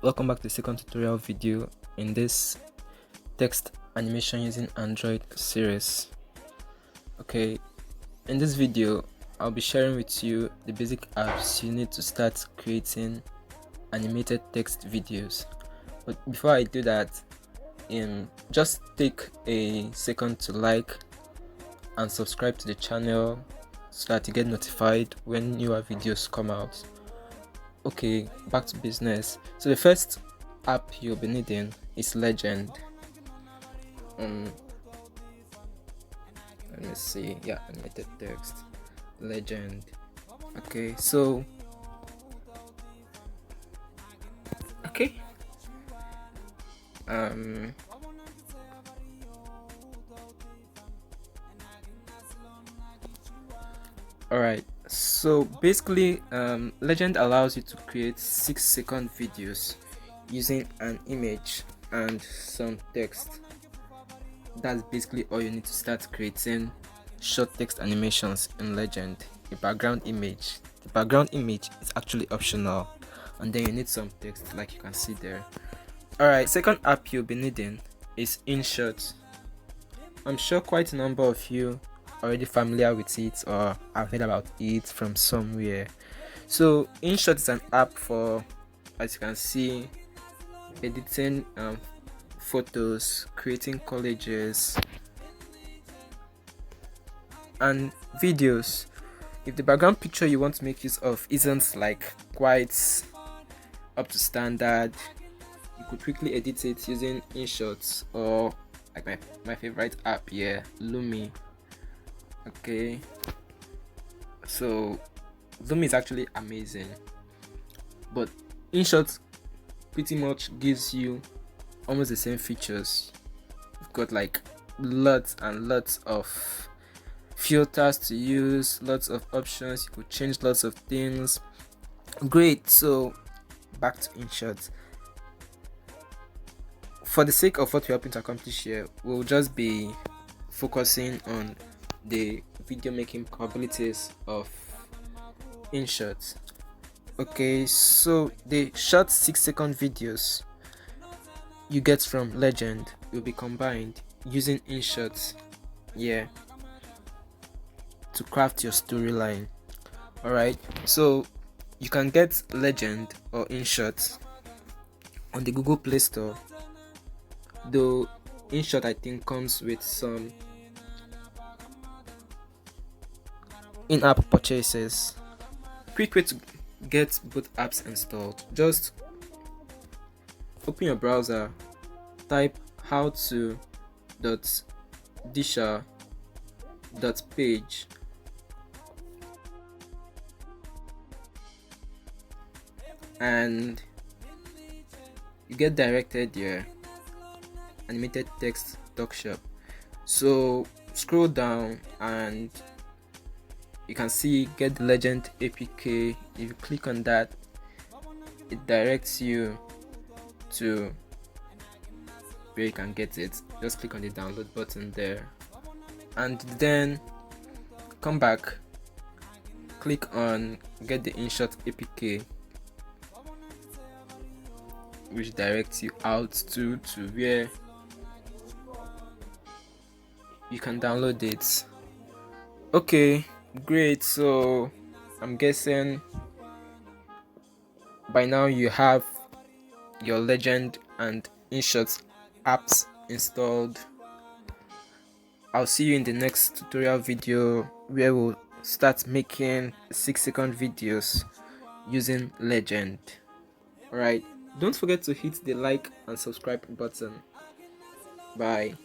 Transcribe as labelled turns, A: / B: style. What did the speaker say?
A: Welcome back to the second tutorial video in this text animation using Android series. Okay, in this video I'll be sharing with you the basic apps you need to start creating animated text videos. But before I do that, just take a second to like and subscribe to the channel so that you get notified when newer videos come out. Okay, back to business. So the first app you'll be needing is Legend. Let me see. Yeah, animated text. Legend. Okay, so okay. Alright, so basically Legend allows you to create 6-second videos using an image and some text. That's basically all you need to start creating short text animations in Legend. The background image is actually optional, and then you need some text like you can see there. Alright, second app you'll be needing is Inshot. I'm sure quite a number of you already familiar with it or have heard about it from somewhere. So InShot is an app for, as you can see, editing photos, creating collages and videos. If the background picture you want to make use of isn't like quite up to standard, you could quickly edit it using InShot or like my favorite app here, Lumi. Okay, so Lumi is actually amazing, but InShot pretty much gives you almost the same features. You've got like lots and lots of filters to use, lots of options, you could change lots of things. Great. So back to InShot. For the sake of what we're hoping to accomplish here, we'll just be focusing on the video making capabilities of InShot. Okay, so the short 6-second videos you get from Legend will be combined using InShot here to craft your storyline. Alright, so you can get Legend or InShot on the Google Play Store, though InShot I think comes with some in-app purchases. Quick way to get both apps installed: just open your browser, type how2.disha.page, and you get directed here, animated text doc shop. So scroll down and you can see get the Legend APK. If you click on that, it directs you to where you can get it. Just click on the download button there and then come back, click on get the InShot APK, which directs you out to where you can download it. Okay, great. So I'm guessing by now you have your Legend and InShot apps installed. I'll see you in the next tutorial video where we'll start making 6-second videos using Legend. Alright, don't forget to hit the like and subscribe button. Bye.